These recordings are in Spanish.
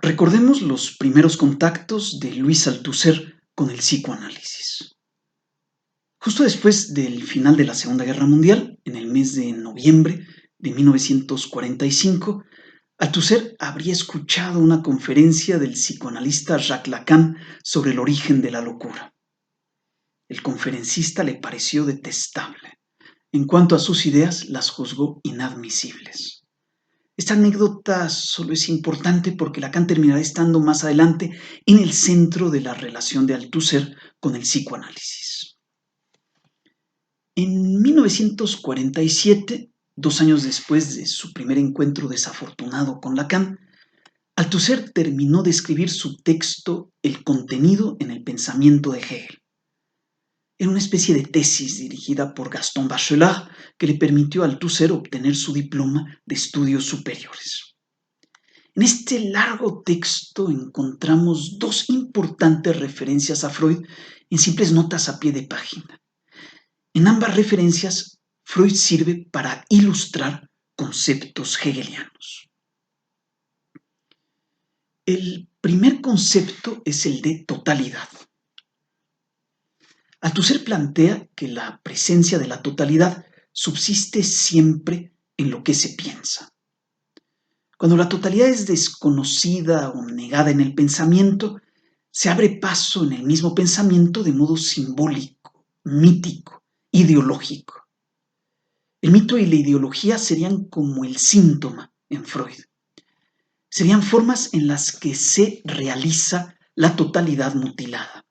Recordemos los primeros contactos de Louis Althusser con el psicoanálisis. Justo después del final de la Segunda Guerra Mundial, en el mes de noviembre de 1945, Althusser habría escuchado una conferencia del psicoanalista Jacques Lacan sobre el origen de la locura. El conferencista le pareció detestable. En cuanto a sus ideas, las juzgó inadmisibles. Esta anécdota solo es importante porque Lacan terminará estando más adelante en el centro de la relación de Althusser con el psicoanálisis. En 1947, 2 años después de su primer encuentro desafortunado con Lacan, Althusser terminó de escribir su texto El contenido en el pensamiento de Hegel. Era una especie de tesis dirigida por Gaston Bachelard que le permitió a Althusser obtener su diploma de estudios superiores. En este largo texto encontramos 2 importantes referencias a Freud en simples notas a pie de página. En ambas referencias, Freud sirve para ilustrar conceptos hegelianos. El primer concepto es el de totalidad. Althusser plantea que la presencia de la totalidad subsiste siempre en lo que se piensa. Cuando la totalidad es desconocida o negada en el pensamiento, se abre paso en el mismo pensamiento de modo simbólico, mítico, ideológico. El mito y la ideología serían como el síntoma en Freud. Serían formas en las que se realiza la totalidad mutilada.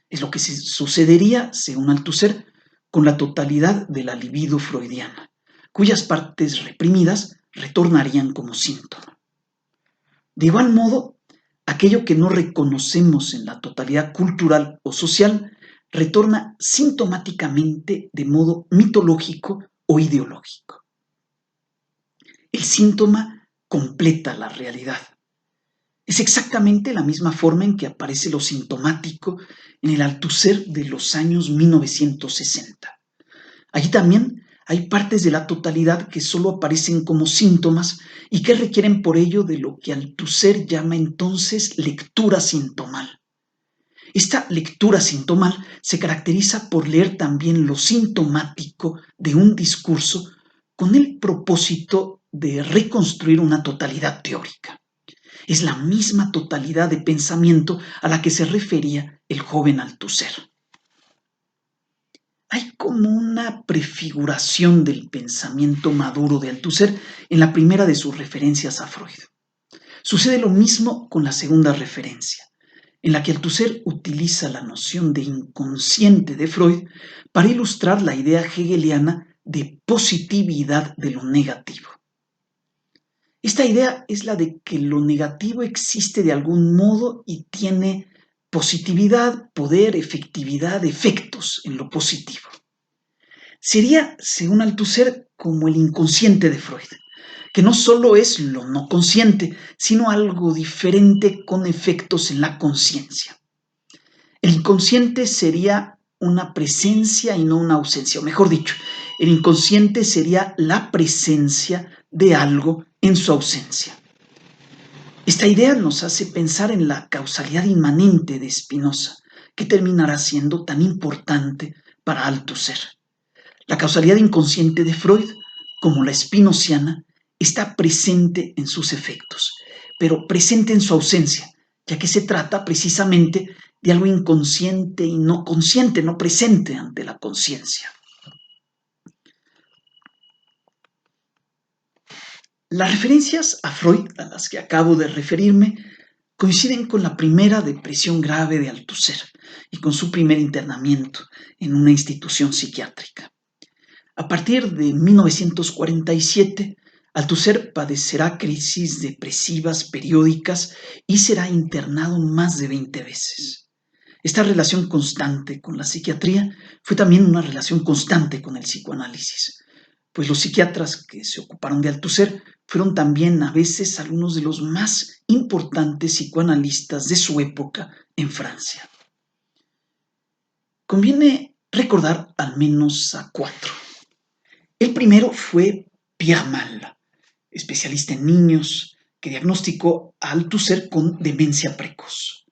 Es lo que sucedería, según Althusser, con la totalidad de la libido freudiana, cuyas partes reprimidas retornarían como síntoma. De igual modo, aquello que no reconocemos en la totalidad cultural o social retorna sintomáticamente de modo mitológico o ideológico. El síntoma completa la realidad. Es exactamente la misma forma en que aparece lo sintomático en el Althusser de los años 1960. Allí también hay partes de la totalidad que solo aparecen como síntomas y que requieren por ello de lo que Althusser llama entonces lectura sintomal. Esta lectura sintomal se caracteriza por leer también lo sintomático de un discurso con el propósito de reconstruir una totalidad teórica. Es la misma totalidad de pensamiento a la que se refería el joven Althusser. Hay como una prefiguración del pensamiento maduro de Althusser en la primera de sus referencias a Freud. Sucede lo mismo con la segunda referencia, en la que Althusser utiliza la noción de inconsciente de Freud para ilustrar la idea hegeliana de positividad de lo negativo. Esta idea es la de que lo negativo existe de algún modo y tiene positividad, poder, efectividad, efectos en lo positivo. Sería, según Althusser, como el inconsciente de Freud, que no solo es lo no consciente, sino algo diferente con efectos en la conciencia. El inconsciente sería una presencia y no una ausencia, o mejor dicho, el inconsciente sería la presencia de algo en su ausencia. Esta idea nos hace pensar en la causalidad inmanente de Spinoza, que terminará siendo tan importante para Althusser. La causalidad inconsciente de Freud, como la spinoziana, está presente en sus efectos, pero presente en su ausencia, ya que se trata precisamente de algo inconsciente y no consciente, no presente ante la conciencia. Las referencias a Freud, a las que acabo de referirme, coinciden con la primera depresión grave de Althusser y con su primer internamiento en una institución psiquiátrica. A partir de 1947, Althusser padecerá crisis depresivas periódicas y será internado más de 20 veces. Esta relación constante con la psiquiatría fue también una relación constante con el psicoanálisis, pues los psiquiatras que se ocuparon de Althusser fueron también a veces algunos de los más importantes psicoanalistas de su época en Francia. Conviene recordar al menos a 4. El primero fue Pierre Mal, especialista en niños, que diagnosticó a Althusser con demencia precoz.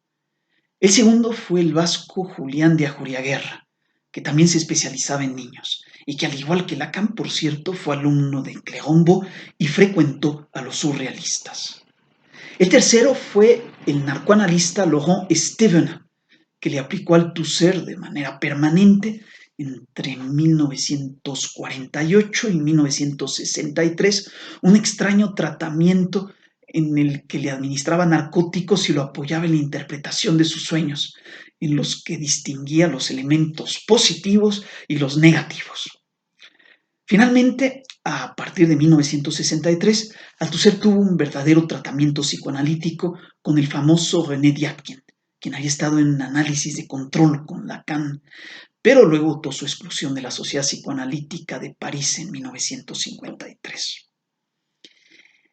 El segundo fue el vasco Julián de Ajuriaguerra, que también se especializaba en niños, y que al igual que Lacan, por cierto, fue alumno de Clerambault y frecuentó a los surrealistas. El tercero fue el narcoanalista Laurent Steven, que le aplicó a Althusser de manera permanente entre 1948 y 1963 un extraño tratamiento en el que le administraba narcóticos y lo apoyaba en la interpretación de sus sueños, en los que distinguía los elementos positivos y los negativos. Finalmente, a partir de 1963, Althusser tuvo un verdadero tratamiento psicoanalítico con el famoso René Diatkin, quien había estado en análisis de control con Lacan, pero luego votó su exclusión de la Sociedad Psicoanalítica de París en 1953.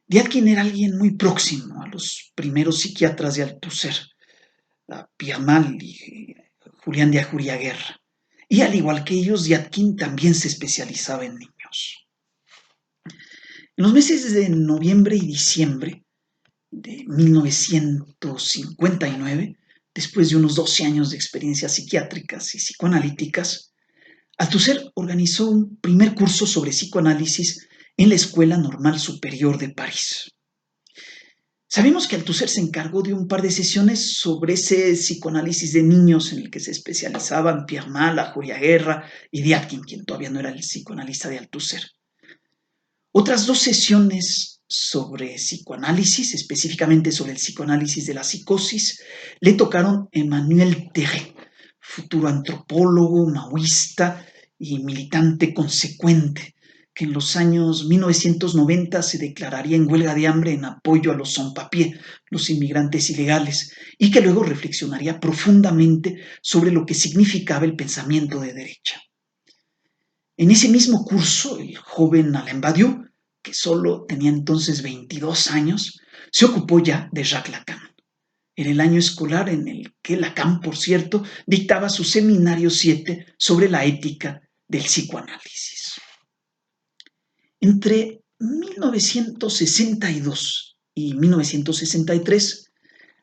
Diatkin era alguien muy próximo a los primeros psiquiatras de Althusser, a Pierre Mal y Julián de Ajuriaguerra, y al igual que ellos, Diatkin también se especializaba en niños. En los meses de noviembre y diciembre de 1959, después de unos 12 años de experiencias psiquiátricas y psicoanalíticas, Althusser organizó un primer curso sobre psicoanálisis en la Escuela Normal Superior de París. Sabemos que Althusser se encargó de un par de sesiones sobre ese psicoanálisis de niños en el que se especializaban Pierre Mal, Ajuriaguerra y Diatkin, quien todavía no era el psicoanalista de Althusser. Otras 2 sesiones sobre psicoanálisis, específicamente sobre el psicoanálisis de la psicosis, le tocaron a Emmanuel Terré, futuro antropólogo, maoísta y militante consecuente, que en los años 1990 se declararía en huelga de hambre en apoyo a los sans-papiers, los inmigrantes ilegales, y que luego reflexionaría profundamente sobre lo que significaba el pensamiento de derecha. En ese mismo curso, el joven Alain Badiou, que solo tenía entonces 22 años, se ocupó ya de Jacques Lacan. Era el año escolar en el que Lacan, por cierto, dictaba su seminario 7 sobre la ética del psicoanálisis. Entre 1962 y 1963,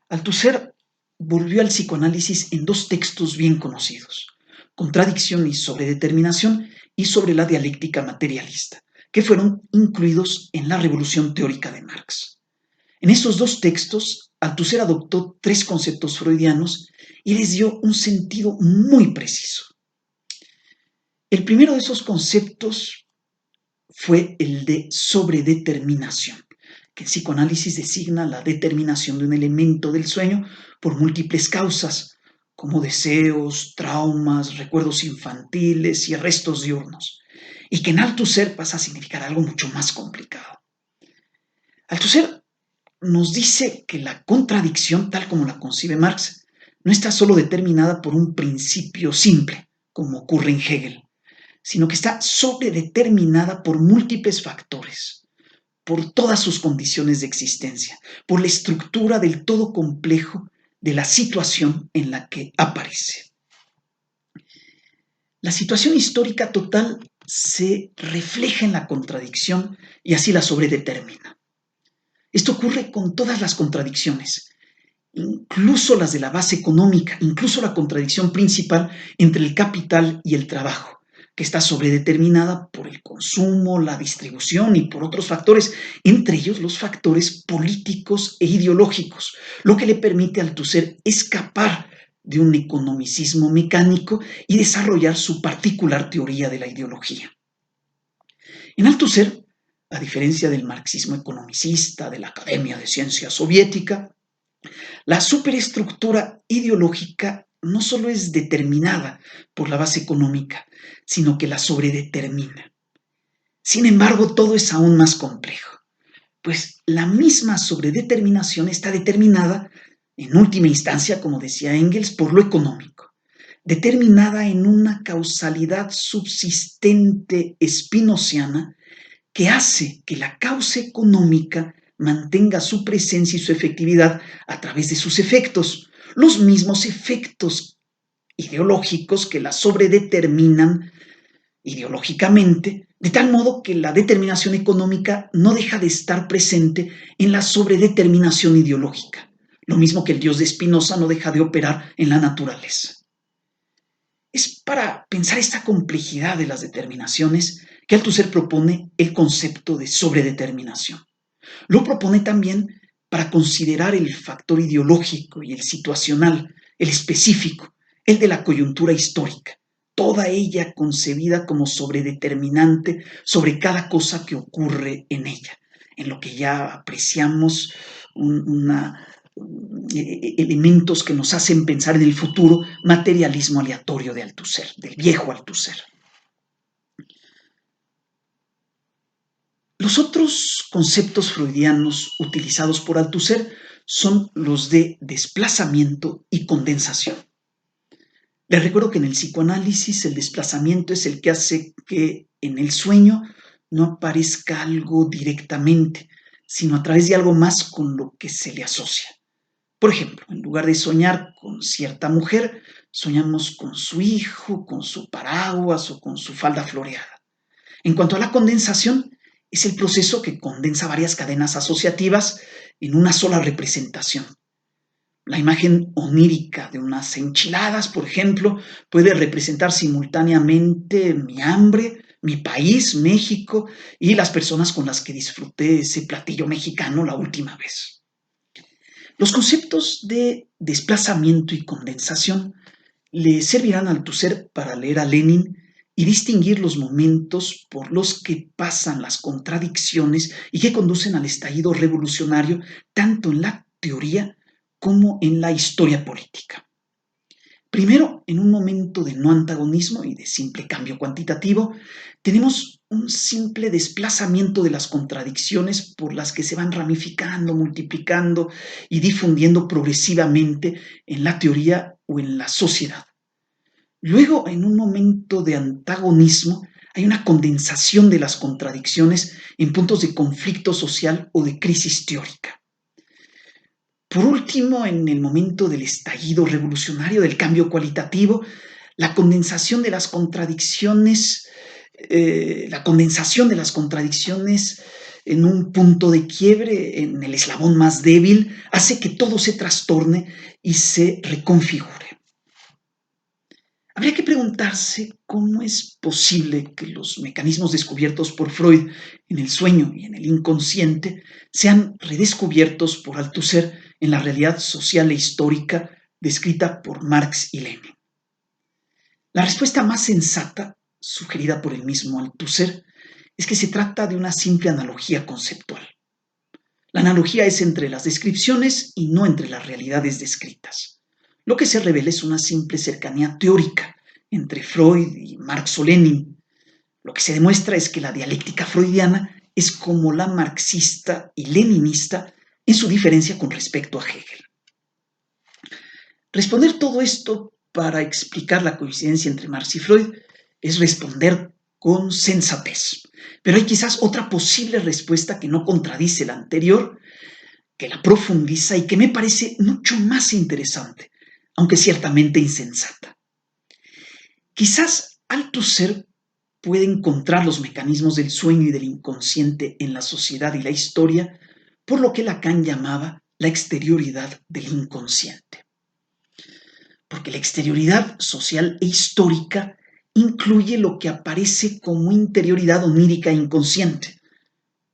Althusser volvió al psicoanálisis en 2 textos bien conocidos, Contradicción y Sobredeterminación y Sobre la dialéctica materialista, que fueron incluidos en la Revolución Teórica de Marx. En estos 2 textos, Althusser adoptó 3 conceptos freudianos y les dio un sentido muy preciso. El primero de esos conceptos fue el de sobredeterminación, que en psicoanálisis designa la determinación de un elemento del sueño por múltiples causas, como deseos, traumas, recuerdos infantiles y restos diurnos, y que en Althusser pasa a significar algo mucho más complicado. Althusser nos dice que la contradicción, tal como la concibe Marx, no está solo determinada por un principio simple, como ocurre en Hegel, sino que está sobredeterminada por múltiples factores, por todas sus condiciones de existencia, por la estructura del todo complejo de la situación en la que aparece. La situación histórica total se refleja en la contradicción y así la sobredetermina. Esto ocurre con todas las contradicciones, incluso las de la base económica, incluso la contradicción principal entre el capital y el trabajo, que está sobredeterminada por el consumo, la distribución y por otros factores, entre ellos los factores políticos e ideológicos, lo que le permite a Althusser escapar de un economicismo mecánico y desarrollar su particular teoría de la ideología. En Althusser, a diferencia del marxismo economicista de la Academia de Ciencias Soviética, la superestructura ideológica no solo es determinada por la base económica, sino que la sobredetermina. Sin embargo, todo es aún más complejo, pues la misma sobredeterminación está determinada, en última instancia, como decía Engels, por lo económico, determinada en una causalidad subsistente spinoziana que hace que la causa económica mantenga su presencia y su efectividad a través de sus efectos, los mismos efectos ideológicos que la sobredeterminan ideológicamente de tal modo que la determinación económica no deja de estar presente en la sobredeterminación ideológica, lo mismo que el Dios de Spinoza no deja de operar en la naturaleza. Es para pensar esta complejidad de las determinaciones que Althusser propone el concepto de sobredeterminación. Lo propone también para considerar el factor ideológico y el situacional, el específico, el de la coyuntura histórica, toda ella concebida como sobredeterminante sobre cada cosa que ocurre en ella, en lo que ya apreciamos elementos que nos hacen pensar en el futuro, materialismo aleatorio de Althusser, del viejo Althusser. Los otros conceptos freudianos utilizados por Althusser son los de desplazamiento y condensación. Les recuerdo que en el psicoanálisis el desplazamiento es el que hace que en el sueño no aparezca algo directamente, sino a través de algo más con lo que se le asocia. Por ejemplo, en lugar de soñar con cierta mujer, soñamos con su hijo, con su paraguas o con su falda floreada. En cuanto a la condensación, es el proceso que condensa varias cadenas asociativas en una sola representación. La imagen onírica de unas enchiladas, por ejemplo, puede representar simultáneamente mi hambre, mi país, México, y las personas con las que disfruté ese platillo mexicano la última vez. Los conceptos de desplazamiento y condensación le servirán a Althusser para leer a Lenin y distinguir los momentos por los que pasan las contradicciones y que conducen al estallido revolucionario tanto en la teoría como en la historia política. Primero, en un momento de no antagonismo y de simple cambio cuantitativo, tenemos un simple desplazamiento de las contradicciones por las que se van ramificando, multiplicando y difundiendo progresivamente en la teoría o en la sociedad. Luego, en un momento de antagonismo, hay una condensación de las contradicciones en puntos de conflicto social o de crisis teórica. Por último, en el momento del estallido revolucionario, del cambio cualitativo, la condensación de las contradicciones, en un punto de quiebre, en el eslabón más débil, hace que todo se trastorne y se reconfigure. Habría que preguntarse cómo es posible que los mecanismos descubiertos por Freud en el sueño y en el inconsciente sean redescubiertos por Althusser en la realidad social e histórica descrita por Marx y Lenin. La respuesta más sensata, sugerida por el mismo Althusser, es que se trata de una simple analogía conceptual. La analogía es entre las descripciones y no entre las realidades descritas. Lo que se revela es una simple cercanía teórica entre Freud y Marx o Lenin. Lo que se demuestra es que la dialéctica freudiana es como la marxista y leninista en su diferencia con respecto a Hegel. Responder todo esto para explicar la coincidencia entre Marx y Freud es responder con sensatez. Pero hay quizás otra posible respuesta que no contradice la anterior, que la profundiza y que me parece mucho más interesante, aunque ciertamente insensata. Quizás Althusser puede encontrar los mecanismos del sueño y del inconsciente en la sociedad y la historia por lo que Lacan llamaba la exterioridad del inconsciente. Porque la exterioridad social e histórica incluye lo que aparece como interioridad onírica e inconsciente,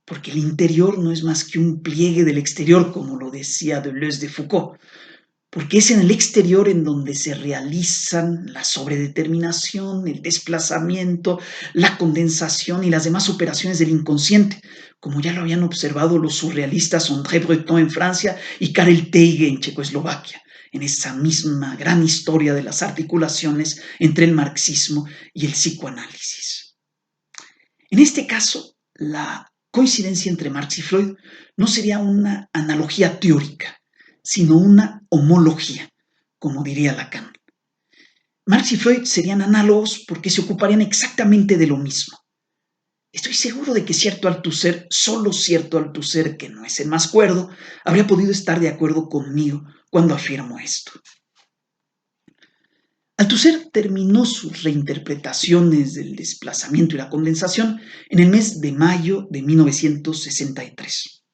porque el interior no es más que un pliegue del exterior, como lo decía Deleuze de Foucault, porque es en el exterior en donde se realizan la sobredeterminación, el desplazamiento, la condensación y las demás operaciones del inconsciente, como ya lo habían observado los surrealistas André Breton en Francia y Karel Teige en Checoslovaquia, en esa misma gran historia de las articulaciones entre el marxismo y el psicoanálisis. En este caso, la coincidencia entre Marx y Freud no sería una analogía teórica, sino una homología, como diría Lacan. Marx y Freud serían análogos porque se ocuparían exactamente de lo mismo. Estoy seguro de que cierto Althusser, solo cierto Althusser, que no es el más cuerdo, habría podido estar de acuerdo conmigo cuando afirmo esto. Althusser terminó sus reinterpretaciones del desplazamiento y la condensación en el mes de mayo de 1963.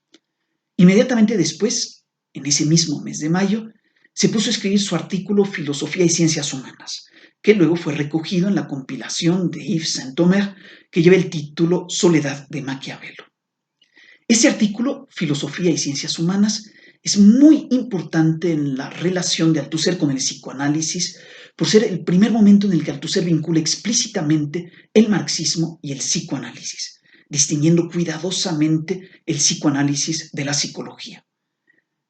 Inmediatamente después, en ese mismo mes de mayo, se puso a escribir su artículo Filosofía y Ciencias Humanas, que luego fue recogido en la compilación de Yves Saint-Omer, que lleva el título Soledad de Maquiavelo. Ese artículo, Filosofía y Ciencias Humanas, es muy importante en la relación de Althusser con el psicoanálisis, por ser el primer momento en el que Althusser vincula explícitamente el marxismo y el psicoanálisis, distinguiendo cuidadosamente el psicoanálisis de la psicología.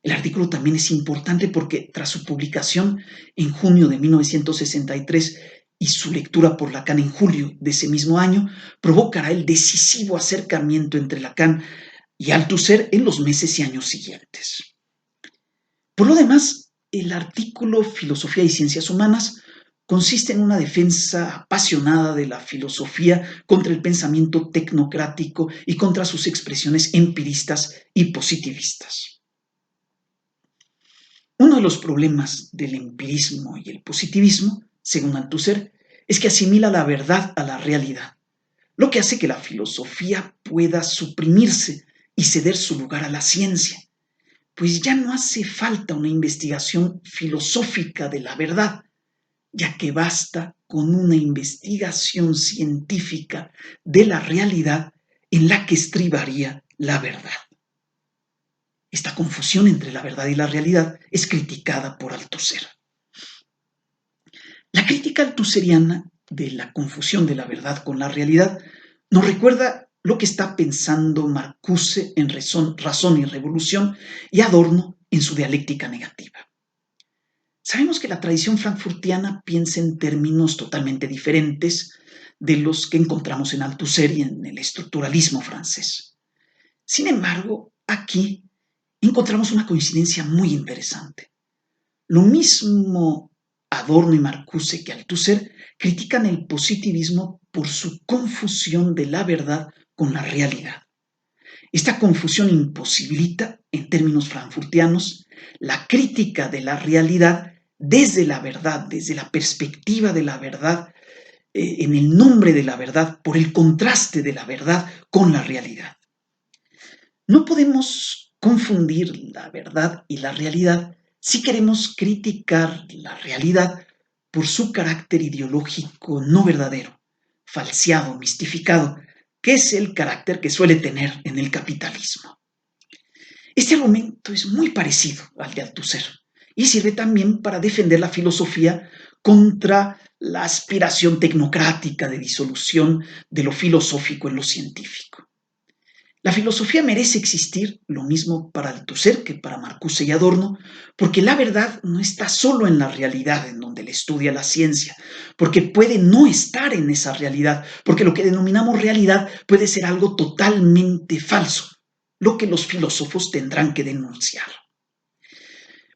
El artículo también es importante porque tras su publicación en junio de 1963 y su lectura por Lacan en julio de ese mismo año, provocará el decisivo acercamiento entre Lacan y Althusser en los meses y años siguientes. Por lo demás, el artículo Filosofía y Ciencias Humanas consiste en una defensa apasionada de la filosofía contra el pensamiento tecnocrático y contra sus expresiones empiristas y positivistas. Uno de los problemas del empirismo y el positivismo, según Althusser, es que asimila la verdad a la realidad, lo que hace que la filosofía pueda suprimirse y ceder su lugar a la ciencia, pues ya no hace falta una investigación filosófica de la verdad, ya que basta con una investigación científica de la realidad en la que estribaría la verdad. Esta confusión entre la verdad y la realidad es criticada por Althusser. La crítica althusseriana de la confusión de la verdad con la realidad nos recuerda lo que está pensando Marcuse en Razón y Revolución y Adorno en su dialéctica negativa. Sabemos que la tradición frankfurtiana piensa en términos totalmente diferentes de los que encontramos en Althusser y en el estructuralismo francés. Sin embargo, aquí encontramos una coincidencia muy interesante. Lo mismo Adorno y Marcuse que Althusser critican el positivismo por su confusión de la verdad con la realidad. Esta confusión imposibilita, en términos frankfurtianos, la crítica de la realidad desde la verdad, desde la perspectiva de la verdad, en el nombre de la verdad, por el contraste de la verdad con la realidad. No podemos confundir la verdad y la realidad si queremos criticar la realidad por su carácter ideológico no verdadero, falseado, mistificado, que es el carácter que suele tener en el capitalismo. Este argumento es muy parecido al de Althusser y sirve también para defender la filosofía contra la aspiración tecnocrática de disolución de lo filosófico en lo científico. La filosofía merece existir, lo mismo para Althusser que para Marcuse y Adorno, porque la verdad no está solo en la realidad en donde le estudia la ciencia, porque puede no estar en esa realidad, porque lo que denominamos realidad puede ser algo totalmente falso, lo que los filósofos tendrán que denunciar.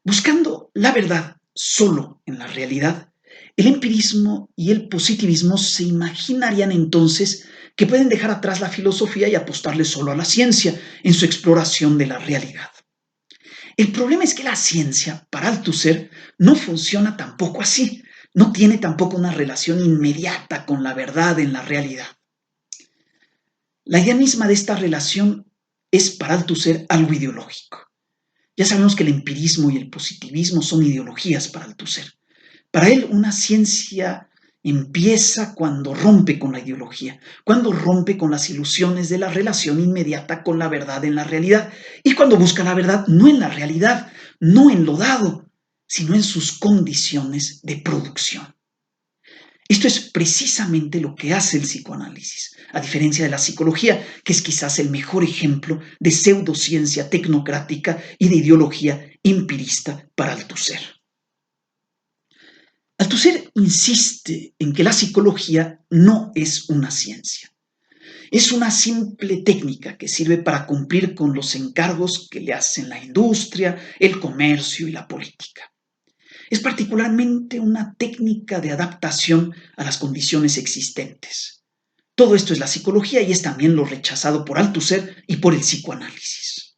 Buscando la verdad solo en la realidad, el empirismo y el positivismo se imaginarían entonces que pueden dejar atrás la filosofía y apostarle solo a la ciencia en su exploración de la realidad. El problema es que la ciencia, para Althusser, no funciona tampoco así, no tiene tampoco una relación inmediata con la verdad en la realidad. La idea misma de esta relación es para Althusser algo ideológico. Ya sabemos que el empirismo y el positivismo son ideologías para Althusser. Para él, una ciencia empieza cuando rompe con la ideología, cuando rompe con las ilusiones de la relación inmediata con la verdad en la realidad y cuando busca la verdad no en la realidad, no en lo dado, sino en sus condiciones de producción. Esto es precisamente lo que hace el psicoanálisis, a diferencia de la psicología, que es quizás el mejor ejemplo de pseudociencia tecnocrática y de ideología empirista para Althusser. Althusser insiste en que la psicología no es una ciencia. Es una simple técnica que sirve para cumplir con los encargos que le hacen la industria, el comercio y la política. Es particularmente una técnica de adaptación a las condiciones existentes. Todo esto es la psicología y es también lo rechazado por Althusser y por el psicoanálisis.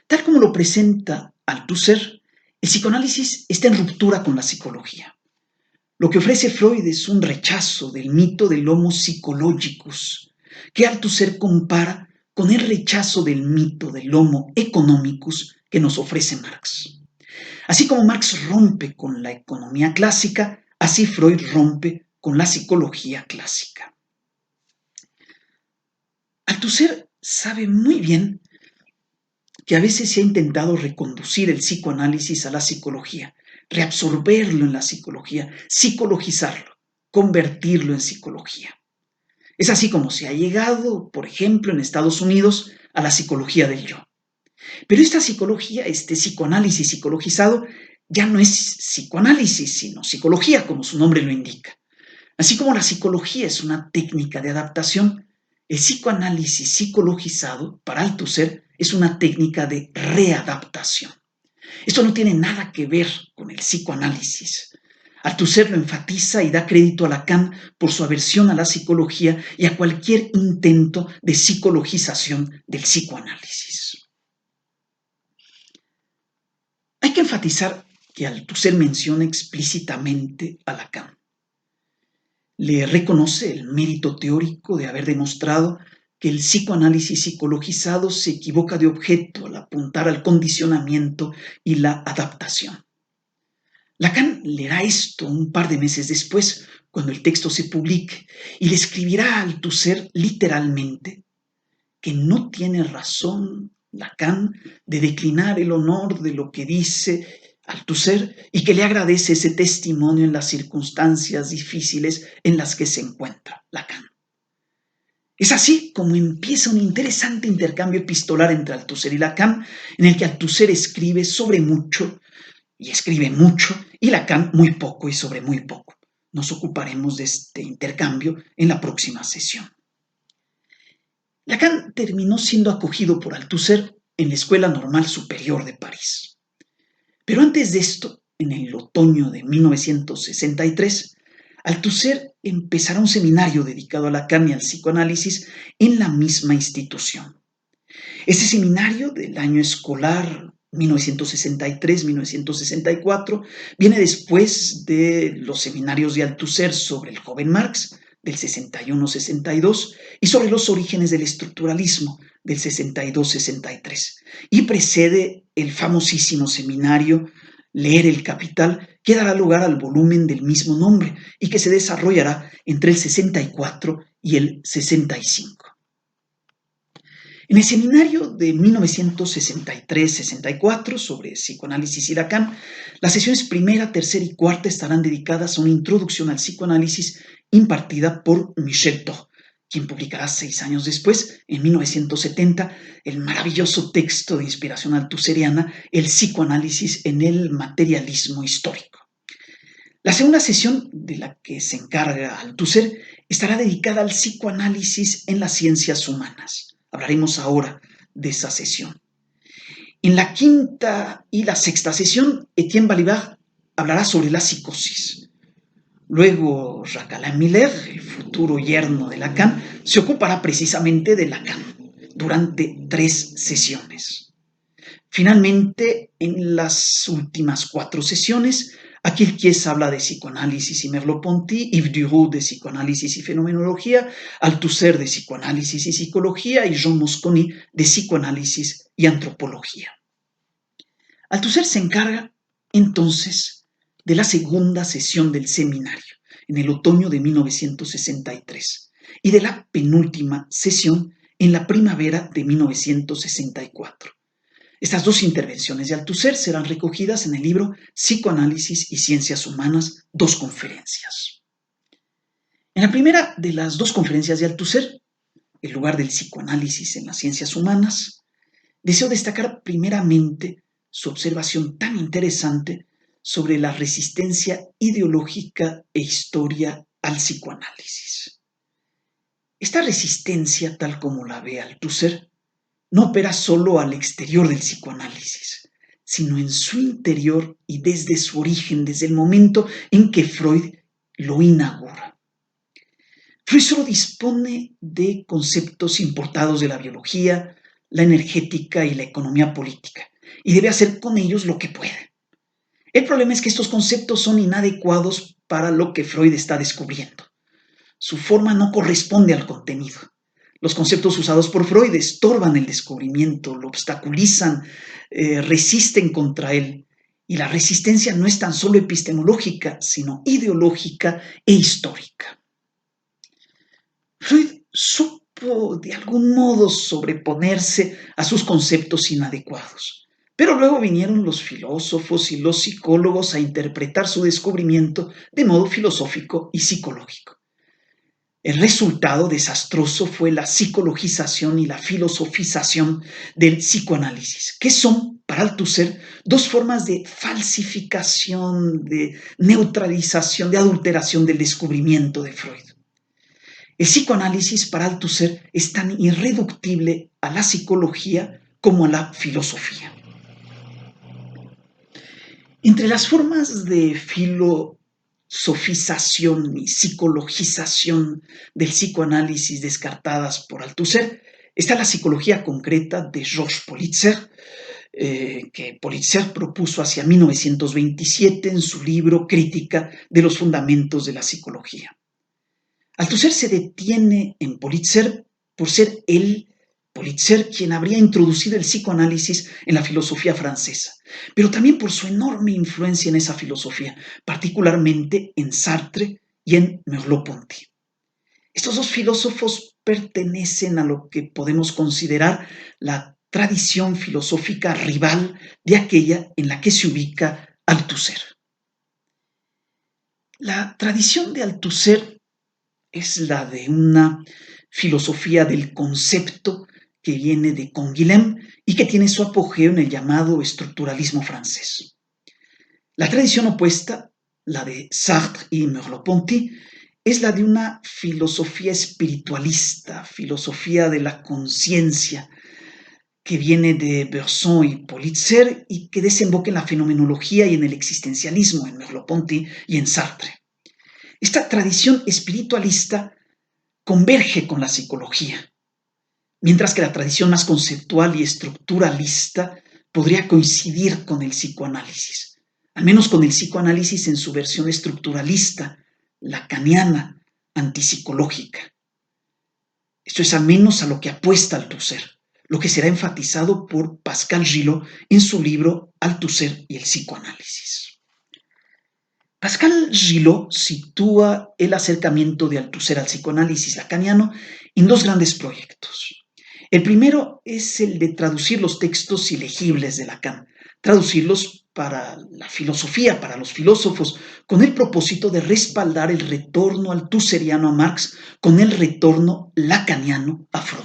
Tal como lo presenta Althusser, el psicoanálisis está en ruptura con la psicología. Lo que ofrece Freud es un rechazo del mito del Homo psychologicus, que Althusser compara con el rechazo del mito del Homo economicus que nos ofrece Marx. Así como Marx rompe con la economía clásica, así Freud rompe con la psicología clásica. Althusser sabe muy bien que a veces se ha intentado reconducir el psicoanálisis a la psicología, reabsorberlo en la psicología, psicologizarlo, convertirlo en psicología. Es así como se ha llegado, por ejemplo, en Estados Unidos, a la psicología del yo. Pero esta psicología, este psicoanálisis psicologizado, ya no es psicoanálisis, sino psicología, como su nombre lo indica. Así como la psicología es una técnica de adaptación, el psicoanálisis psicologizado, para Althusser, es una técnica de readaptación. Esto no tiene nada que ver con el psicoanálisis. Althusser lo enfatiza y da crédito a Lacan por su aversión a la psicología y a cualquier intento de psicologización del psicoanálisis. Hay que enfatizar que Althusser menciona explícitamente a Lacan. Le reconoce el mérito teórico de haber demostrado que el psicoanálisis psicologizado se equivoca de objeto al apuntar al condicionamiento y la adaptación. Lacan leerá esto un par de meses después, cuando el texto se publique, y le escribirá a Althusser literalmente que no tiene razón Lacan de declinar el honor de lo que dice Althusser y que le agradece ese testimonio en las circunstancias difíciles en las que se encuentra Lacan. Es así como empieza un interesante intercambio epistolar entre Althusser y Lacan, en el que Althusser escribe sobre mucho y escribe mucho, y Lacan muy poco y sobre muy poco. Nos ocuparemos de este intercambio en la próxima sesión. Lacan terminó siendo acogido por Althusser en la Escuela Normal Superior de París. Pero antes de esto, en el otoño de 1963, Althusser empezará un seminario dedicado a Lacan y al psicoanálisis en la misma institución. Ese seminario del año escolar 1963-1964 viene después de los seminarios de Althusser sobre el joven Marx del 61-62 y sobre los orígenes del estructuralismo del 62-63 y precede el famosísimo seminario Leer el Capital, que dará lugar al volumen del mismo nombre y que se desarrollará entre el 64 y el 65. En el seminario de 1963-64 sobre psicoanálisis y Lacan, las sesiones primera, tercera y cuarta estarán dedicadas a una introducción al psicoanálisis impartida por Michel Thor, quien publicará 6 años después, en 1970, el maravilloso texto de inspiración althusseriana, El psicoanálisis en el materialismo histórico. La segunda sesión, de la que se encarga Althusser, estará dedicada al psicoanálisis en las ciencias humanas. Hablaremos ahora de esa sesión. En la quinta y la sexta sesión, Etienne Balibar hablará sobre la psicosis. Luego, Jacques-Alain Miller, el futuro yerno de Lacan, se ocupará precisamente de Lacan durante 3 sesiones. Finalmente, en las últimas 4 sesiones, Akil-Kies habla de psicoanálisis y Merleau-Ponty, Yves Duroux de psicoanálisis y fenomenología, Althusser de psicoanálisis y psicología y Jean Mosconi de psicoanálisis y antropología. Althusser se encarga, entonces, de la segunda sesión del seminario, en el otoño de 1963, y de la penúltima sesión en la primavera de 1964. Estas 2 intervenciones de Althusser serán recogidas en el libro Psicoanálisis y Ciencias Humanas, 2 conferencias. En la primera de las 2 conferencias de Althusser, el lugar del psicoanálisis en las ciencias humanas, deseo destacar primeramente su observación tan interesante sobre la resistencia ideológica e historia al psicoanálisis. Esta resistencia, tal como la ve Althusser, no opera solo al exterior del psicoanálisis, sino en su interior y desde su origen, desde el momento en que Freud lo inaugura. Freud solo dispone de conceptos importados de la biología, la energética y la economía política, y debe hacer con ellos lo que puede. El problema es que estos conceptos son inadecuados para lo que Freud está descubriendo. Su forma no corresponde al contenido. Los conceptos usados por Freud estorban el descubrimiento, lo obstaculizan, resisten contra él. Y la resistencia no es tan solo epistemológica, sino ideológica e histórica. Freud supo de algún modo sobreponerse a sus conceptos inadecuados, pero luego vinieron los filósofos y los psicólogos a interpretar su descubrimiento de modo filosófico y psicológico. El resultado desastroso fue la psicologización y la filosofización del psicoanálisis, que son, para Althusser, dos formas de falsificación, de neutralización, de adulteración del descubrimiento de Freud. El psicoanálisis para Althusser es tan irreductible a la psicología como a la filosofía. Entre las formas de filosofización y psicologización del psicoanálisis descartadas por Althusser está la psicología concreta de Georges Politzer, que Politzer propuso hacia 1927 en su libro Crítica de los fundamentos de la psicología. Althusser se detiene en Politzer por ser él, Politzer, quien habría introducido el psicoanálisis en la filosofía francesa, pero también por su enorme influencia en esa filosofía, particularmente en Sartre y en Merleau-Ponty. Estos dos filósofos pertenecen a lo que podemos considerar la tradición filosófica rival de aquella en la que se ubica Althusser. La tradición de Althusser es la de una filosofía del concepto que viene de Canguilhem y que tiene su apogeo en el llamado estructuralismo francés. La tradición opuesta, la de Sartre y Merleau-Ponty, es la de una filosofía espiritualista, filosofía de la conciencia, que viene de Bergson y Politzer y que desemboca en la fenomenología y en el existencialismo, en Merleau-Ponty y en Sartre. Esta tradición espiritualista converge con la psicología, mientras que la tradición más conceptual y estructuralista podría coincidir con el psicoanálisis, al menos con el psicoanálisis en su versión estructuralista, lacaniana, antipsicológica. Esto es al menos a lo que apuesta Althusser, lo que será enfatizado por Pascal Gillot en su libro Althusser y el psicoanálisis. Pascal Gillot sitúa el acercamiento de Althusser al psicoanálisis lacaniano en dos grandes proyectos. El primero es el de traducir los textos ilegibles de Lacan, traducirlos para la filosofía, para los filósofos, con el propósito de respaldar el retorno althusseriano a Marx con el retorno lacaniano a Freud.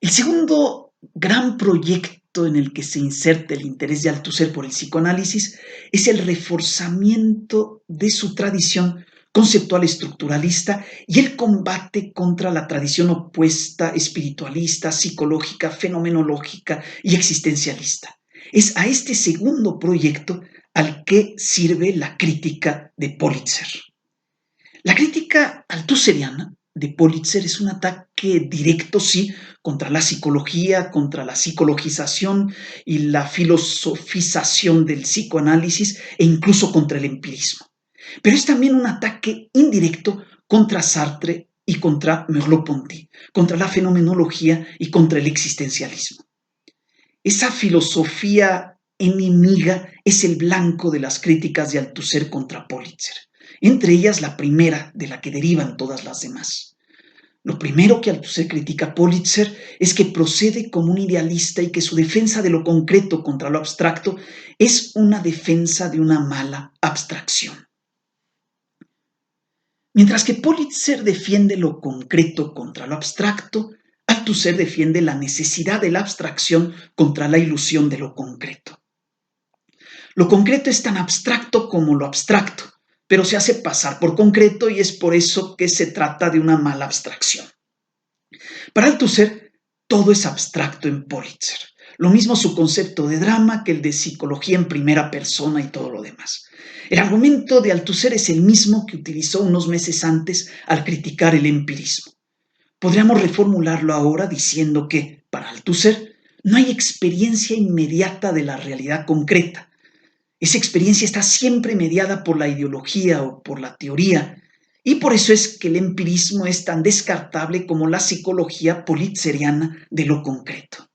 El segundo gran proyecto en el que se inserta el interés de Althusser por el psicoanálisis es el reforzamiento de su tradición conceptual estructuralista y el combate contra la tradición opuesta espiritualista, psicológica, fenomenológica y existencialista. Es a este segundo proyecto al que sirve la crítica de Politzer. La crítica althusseriana de Politzer es un ataque directo, sí, contra la psicología, contra la psicologización y la filosofización del psicoanálisis e incluso contra el empirismo. Pero es también un ataque indirecto contra Sartre y contra Merleau-Ponty, contra la fenomenología y contra el existencialismo. Esa filosofía enemiga es el blanco de las críticas de Althusser contra Politzer, entre ellas la primera de la que derivan todas las demás. Lo primero que Althusser critica a Politzer es que procede como un idealista y que su defensa de lo concreto contra lo abstracto es una defensa de una mala abstracción. Mientras que Politzer defiende lo concreto contra lo abstracto, Althusser defiende la necesidad de la abstracción contra la ilusión de lo concreto. Lo concreto es tan abstracto como lo abstracto, pero se hace pasar por concreto y es por eso que se trata de una mala abstracción. Para Althusser, todo es abstracto en Politzer. Lo mismo su concepto de drama que el de psicología en primera persona y todo lo demás. El argumento de Althusser es el mismo que utilizó unos meses antes al criticar el empirismo. Podríamos reformularlo ahora diciendo que, para Althusser, no hay experiencia inmediata de la realidad concreta. Esa experiencia está siempre mediada por la ideología o por la teoría, y por eso es que el empirismo es tan descartable como la psicología politzeriana de lo concreto.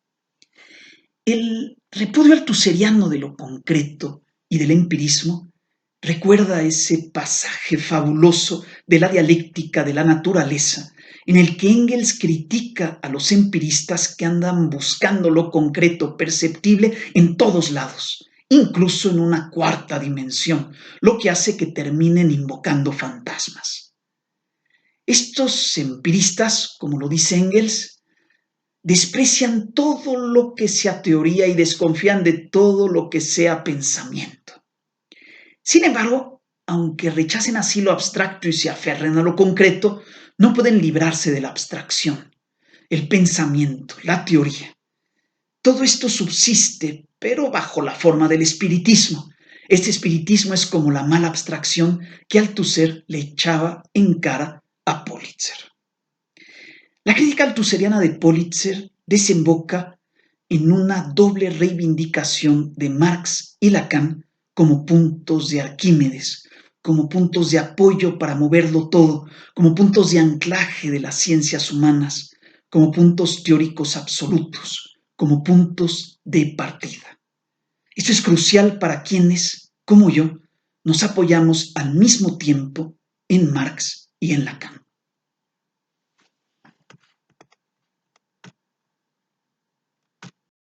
El repudio althuseriano de lo concreto y del empirismo recuerda ese pasaje fabuloso de la dialéctica de la naturaleza, en el que Engels critica a los empiristas que andan buscando lo concreto perceptible en todos lados, incluso en una cuarta dimensión, lo que hace que terminen invocando fantasmas. Estos empiristas, como lo dice Engels, desprecian todo lo que sea teoría y desconfían de todo lo que sea pensamiento. Sin embargo, aunque rechacen así lo abstracto y se aferren a lo concreto, no pueden librarse de la abstracción, el pensamiento, la teoría. Todo esto subsiste, pero bajo la forma del espiritismo. Este espiritismo es como la mala abstracción que Althusser le echaba en cara a Politzer. La crítica althuseriana de Politzer desemboca en una doble reivindicación de Marx y Lacan como puntos de Arquímedes, como puntos de apoyo para moverlo todo, como puntos de anclaje de las ciencias humanas, como puntos teóricos absolutos, como puntos de partida. Esto es crucial para quienes, como yo, nos apoyamos al mismo tiempo en Marx y en Lacan.